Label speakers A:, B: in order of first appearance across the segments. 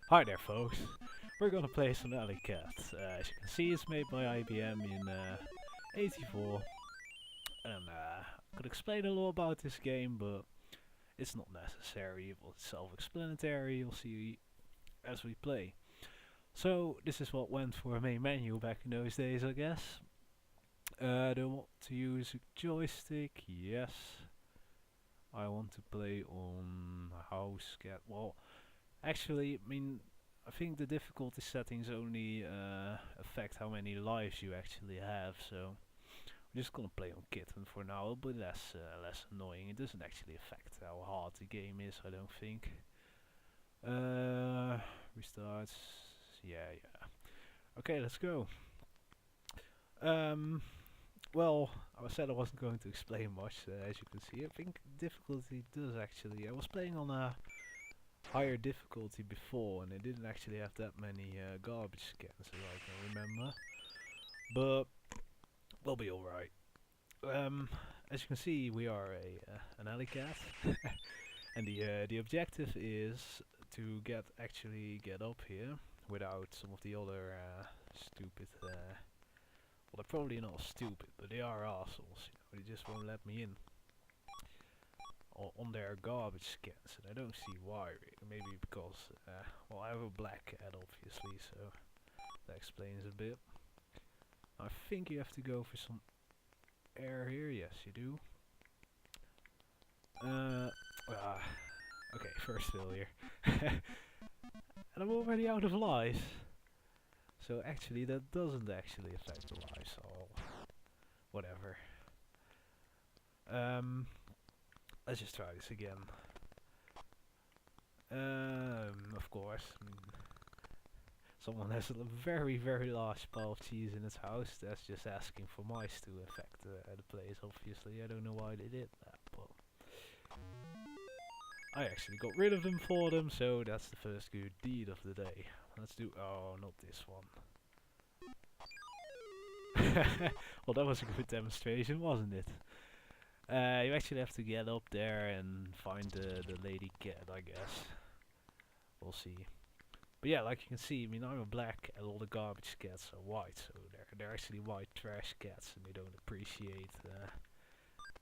A: Hi there folks, we're gonna play some Alleycat. As you can see, it's made by IBM in 84, and I could explain a lot about this game, but it's not necessary. Well, it's self-explanatory, you'll see as we play. So this is what went for a main menu back in those days, I guess. Do I want to use a joystick? Yes. I want to play on house cat. Well, actually, I think the difficulty settings only affect how many lives you actually have. So I'm just gonna play on kitten for now. It'll be less annoying. It doesn't actually affect how hard the game is, I don't think. Restarts. Yeah, yeah. Okay, let's go. Um, well, I said I wasn't going to explain much. As you can see, I think difficulty does actually. I was playing on a higher difficulty before, and it didn't actually have that many garbage scans, as I can remember. But we'll be alright. As you can see, we are an alley cat, and the objective is to get up here without some of the other stupid. Well, they're probably not stupid, but they are assholes. You know, they just won't let me in on their garbage scans, and I don't see why. Maybe because, well, I have a black cat, obviously, so that explains a bit. I think you have to go for some air here. Yes, you do. Okay, first failure. And I'm already out of lives. So actually, that doesn't actually affect the lives. So whatever. Let's just try this again. Of course. Someone has a very, very large pile of cheese in his house. That's just asking for mice to affect the place, obviously. I don't know why they did that, but I actually got rid of them for them, so that's the first good deed of the day. Let's do... oh, not this one. Well, that was a good demonstration, wasn't it? You actually have to get up there and find the lady cat, I guess. We'll see. But yeah, like you can see, I'm a black and all the garbage cats are white, so they're actually white trash cats, and they don't appreciate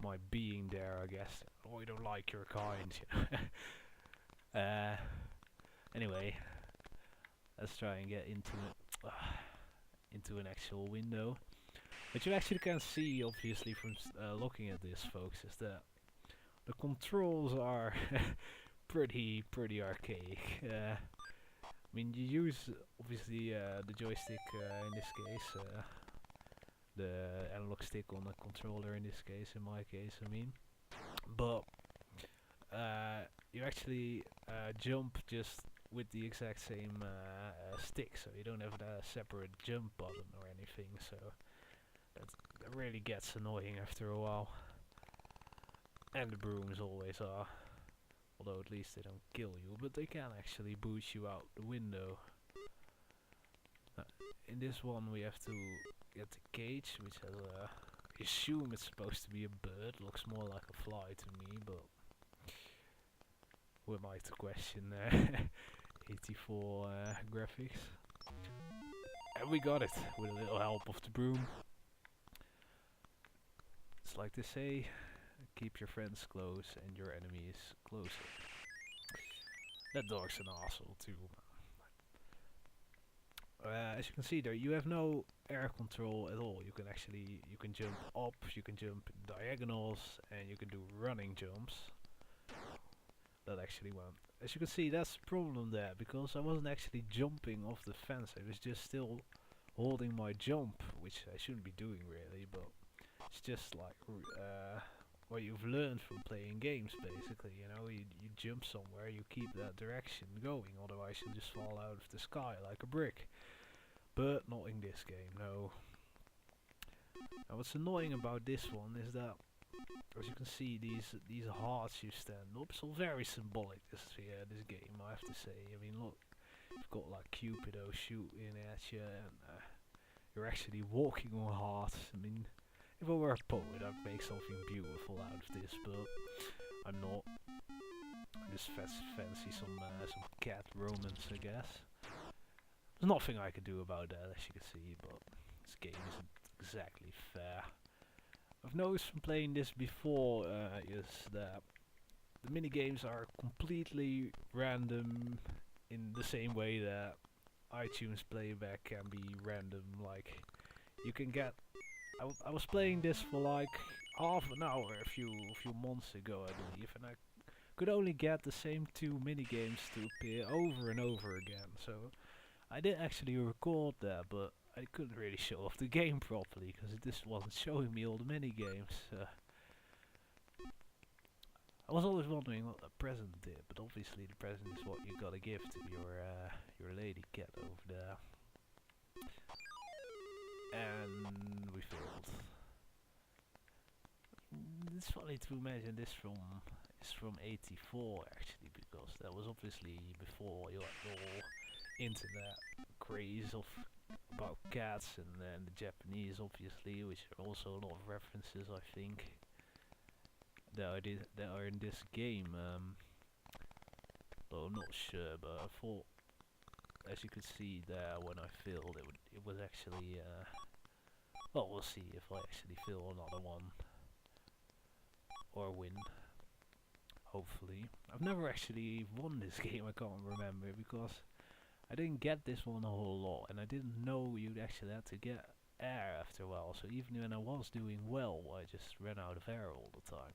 A: my being there, I guess. Oh, you don't like your kind, you know. Anyway, let's try and get into an actual window. What you actually can see, obviously, from looking at this, folks, is that the controls are pretty archaic. You use obviously the joystick in this case, the analog stick on the controller in this case, in my case, but you actually jump just with the exact same stick, so you don't have a separate jump button or anything, so that really gets annoying after a while. And the brooms always are. Although at least they don't kill you, but they can actually boot you out the window. In this one we have to get the cage, which has a... I assume it's supposed to be a bird, looks more like a fly to me, but... who am I to question 84 graphics? And we got it, with a little help of the broom. It's like they say, keep your friends close and your enemies closer. That dog's an asshole too. As you can see there, you have no air control at all. You can jump up, you can jump diagonals, and you can do running jumps. That actually went. As you can see, that's the problem there, because I wasn't actually jumping off the fence. I was just still holding my jump, which I shouldn't be doing really, but it's just like what you've learned from playing games, basically. You jump somewhere, you keep that direction going, otherwise you'll just fall out of the sky like a brick. But not in this game, no. And what's annoying about this one is that, as you can see, these hearts you stand up, it's all very symbolic, this game, I have to say. Look, you've got like Cupido shooting at you, and you're actually walking on hearts. If I were a poet, I'd make something beautiful out of this, but I'm not. I just fancy some cat romance, I guess. There's nothing I can do about that, as you can see, but this game isn't exactly fair. I've noticed from playing this before is that the minigames are completely random in the same way that iTunes playback can be random. Like, you can get... I was playing this for like half an hour a few months ago, I believe, and I could only get the same 2 minigames to appear over and over again. So I did actually record that, but I couldn't really show off the game properly because it just wasn't showing me all the minigames. I was always wondering what the present did, but obviously the present is what you gotta give to your lady cat over there. And we failed. It's funny to imagine this is from '84 actually, because that was obviously before you had all internet craze of about cats, and then the Japanese obviously, which are also a lot of references I think that are in this game. Though I'm not sure, but I thought, as you could see there when I failed, it was actually well, we'll see if I actually fail another one or win. Hopefully. I've never actually won this game, I can't remember, because I didn't get this one a whole lot, and I didn't know you'd actually have to get air after a while, so even when I was doing well, I just ran out of air all the time.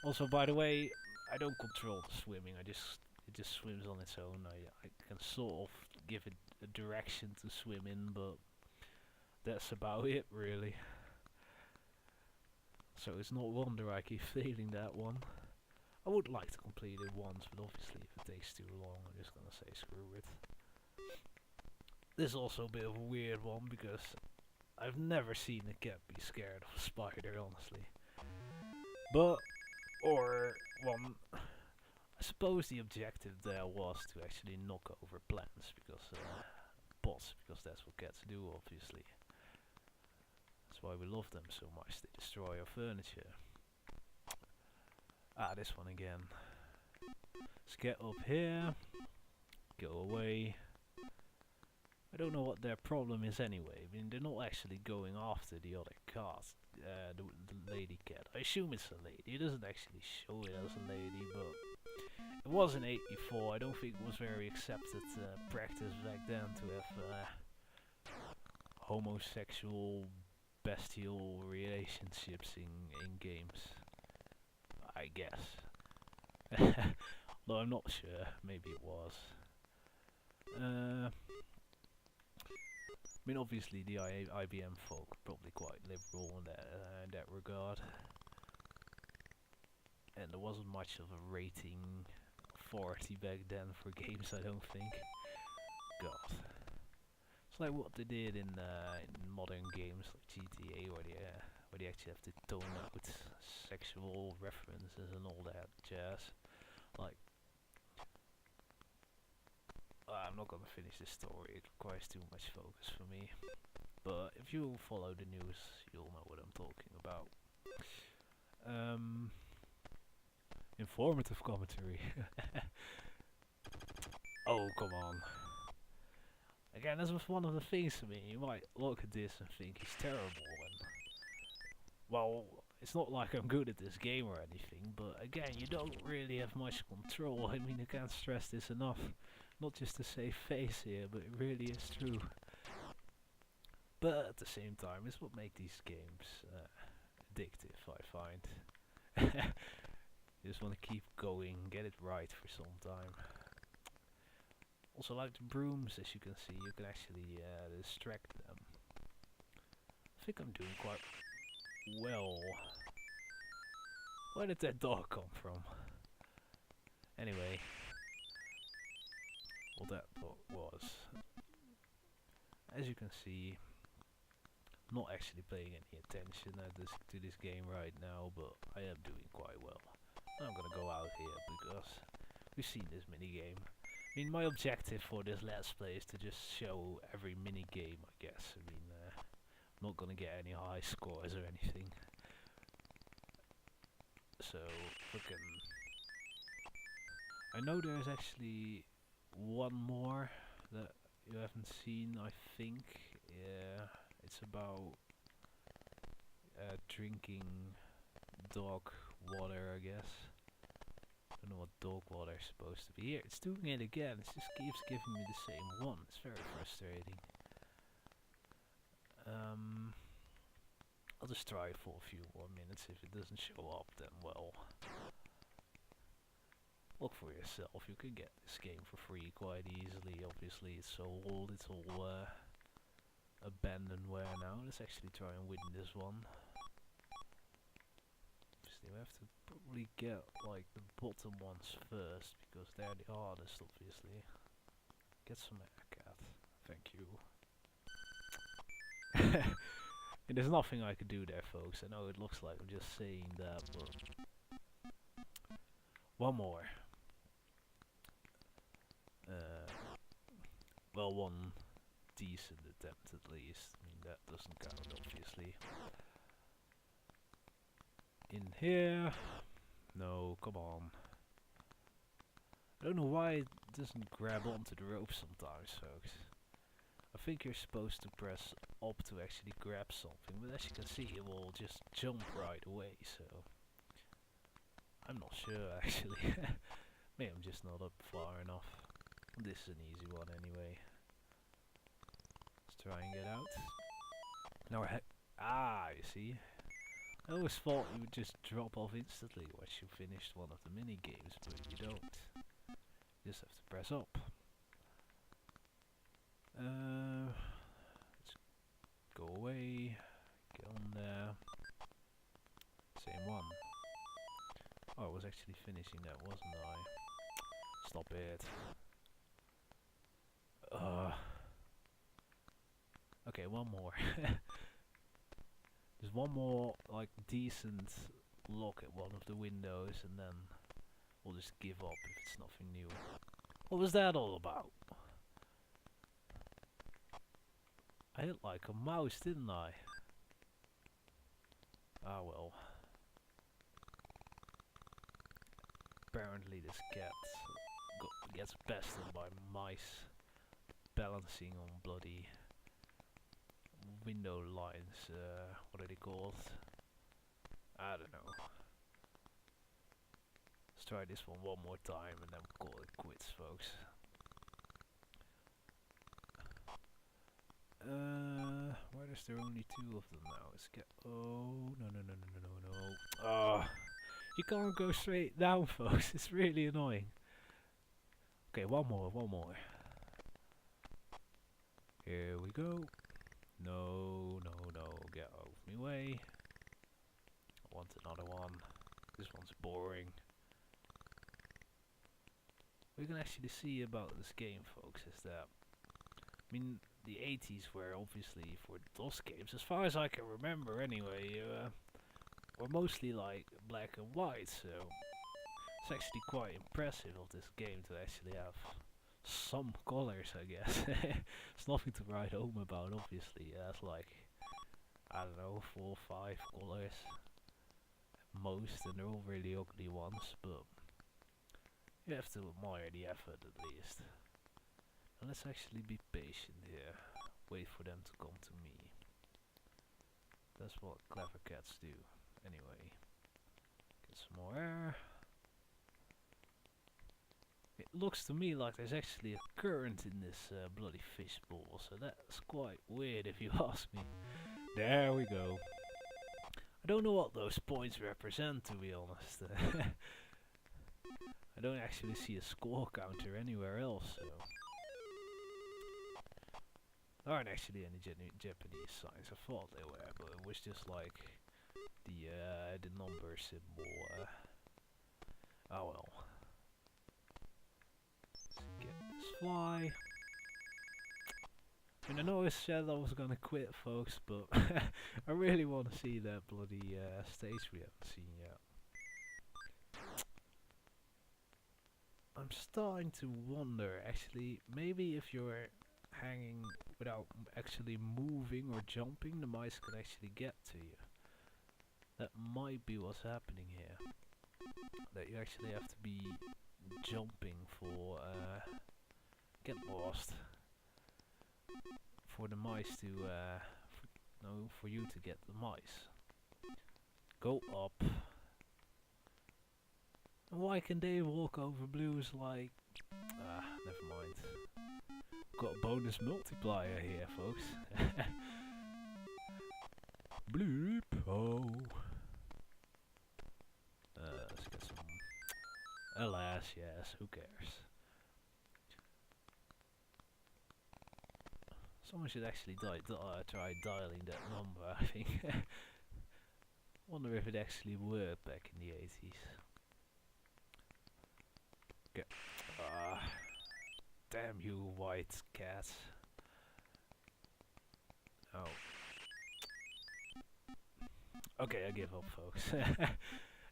A: Also, by the way, I don't control the swimming, it just swims on its own. I can sort of give it a direction to swim in, but that's about it really. So it's no wonder I keep failing that one. I would like to complete it once, but obviously if it takes too long, I'm just gonna say screw it. This is also a bit of a weird one, because I've never seen a cat be scared of a spider, honestly. But, or, one, I suppose the objective there was to actually knock over plants, because, bots, because that's what cats do, obviously. That's why we love them so much, they destroy our furniture. Ah, this one again. Let's get up here, go away. I don't know what their problem is anyway. I mean, they're not actually going after the other cat, the lady cat. I assume it's a lady. It doesn't actually show it as a lady, but it was in '84. I don't think it was very accepted practice back then to have homosexual, bestial relationships in games. I guess. Though I'm not sure. Maybe it was. I mean, obviously the IBM folk are probably quite liberal in that regard, and there wasn't much of a rating authority back then for games, I don't think. God, it's like what they did in modern games like GTA, where they actually have to tone out sexual references and all that jazz. Like, I'm not gonna finish this story, it requires too much focus for me. But if you follow the news, you'll know what I'm talking about. Informative commentary. Oh, come on. Again, this was one of the things for me. You might look at this and think he's terrible, and well, it's not like I'm good at this game or anything, but again, you don't really have much control. I mean, I can't stress this enough. Not just to save face here, but it really is true. But at the same time, it's what makes these games addictive, I find. You just want to keep going, get it right for some time. Also, like the brooms, as you can see, you can actually distract them. I think I'm doing quite well. Where did that dog come from? Anyway, what that was, as you can see, I'm not actually paying any attention to this game right now, but I am doing quite well. I'm gonna go out here because we've seen this mini game. I mean, my objective for this Let's Play is to just show every mini game, I guess. I mean, I'm not gonna get any high scores or anything. So, I know there's actually one more that you haven't seen, I think. Yeah, it's about drinking dog water, I guess. Don't know what dog water is supposed to be. Here, it's doing it again. It just keeps giving me the same one. It's very frustrating. I'll just try it for a few more minutes. If it doesn't show up, then well, look for yourself. You can get this game for free quite easily. Obviously, it's so old. It's all abandonware now. Let's actually try and win this one. Obviously, we have to probably get like the bottom ones first because they're the hardest. Obviously, get some Alleycat. Thank you. And there's nothing I could do there, folks. I know it looks like I'm just saying that, but one more. Well, one decent attempt at least. I mean, that doesn't count, obviously. In here. No, come on. I don't know why it doesn't grab onto the rope sometimes, folks. I think you're supposed to press up to actually grab something, but as you can see, it will just jump right away, so I'm not sure actually. Maybe I'm just not up far enough. This is an easy one anyway. Let's try and get out. Now we're you see? I always thought you would just drop off instantly once you finished one of the mini games, but you don't. You just have to press up. Let's go away. Get on there. Same one. Oh, I was actually finishing that, wasn't I? Stop it. Okay, one more. There's one more, like, decent look at one of the windows, and then we'll just give up if it's nothing new. What was that all about? I hit like a mouse, didn't I? Ah well. Apparently this cat gets bested by mice balancing on bloody window lines. What are they called? I don't know. Let's try this one more time and then we'll call it quits, folks. Why is there only 2 of them now? Let's get. Oh, no. You can't go straight down, folks. It's really annoying. Okay, one more. Here we go. No. Get out of my way. I want another one. This one's boring. What you can actually see about this game, folks, is that, I mean, the 80s were obviously, for DOS games, as far as I can remember anyway, were mostly like black and white, so it's actually quite impressive of this game to actually have some colors, I guess. It's nothing to write home about, obviously. It has like, I don't know, 4 or 5 colors at most, and they're all really ugly ones, but you have to admire the effort at least. And let's actually be patient here. Wait for them to come to me. That's what clever cats do. Anyway, get some more air. It looks to me like there's actually a current in this bloody fishbowl, so that's quite weird if you ask me. There we go. I don't know what those points represent, to be honest. I don't actually see a score counter anywhere else, so there aren't actually any Japanese signs. I thought they were, but it was just like the number symbol. Oh well. Let's get this fly. I mean, I know I said I was gonna quit, folks, but I really want to see that bloody stage we haven't seen yet. I'm starting to wonder, actually, maybe if you're hanging without actually moving or jumping, the mice can actually get to you. That might be what's happening here. That you actually have to be jumping for get lost. For the mice to no, for you to get the mice. Go up. And why can they walk over blues like? Never mind. Got a bonus multiplier here, folks. Bloop. Oh. Let's get some. Alas, yes. Who cares? Someone should actually try dialing that number. I think. Wonder if it actually worked back in the 80s. Okay. Damn you, white cat. Oh. Okay, I give up, folks.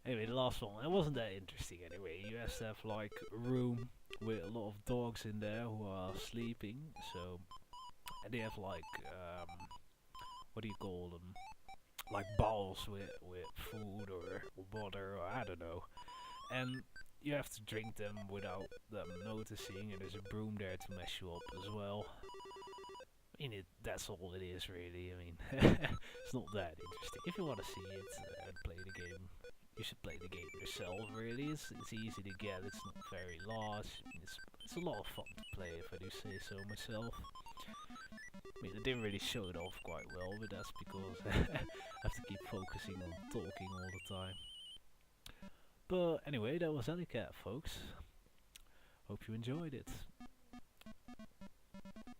A: Anyway, the last one. It wasn't that interesting anyway. You have to have like a room with a lot of dogs in there who are sleeping. So, and they have like, what do you call them? Like bowls with food or water or I don't know. And you have to drink them without them noticing, and there's a broom there to mess you up as well. I mean, that's all it is really. I mean, it's not that interesting. If you want to see it and play the game, you should play the game yourself really. It's easy to get, it's not very large, it's a lot of fun to play if I do say so myself. I mean, I didn't really show it off quite well, but that's because I have to keep focusing on talking all the time. But anyway, that was Alleycat, folks. Hope you enjoyed it.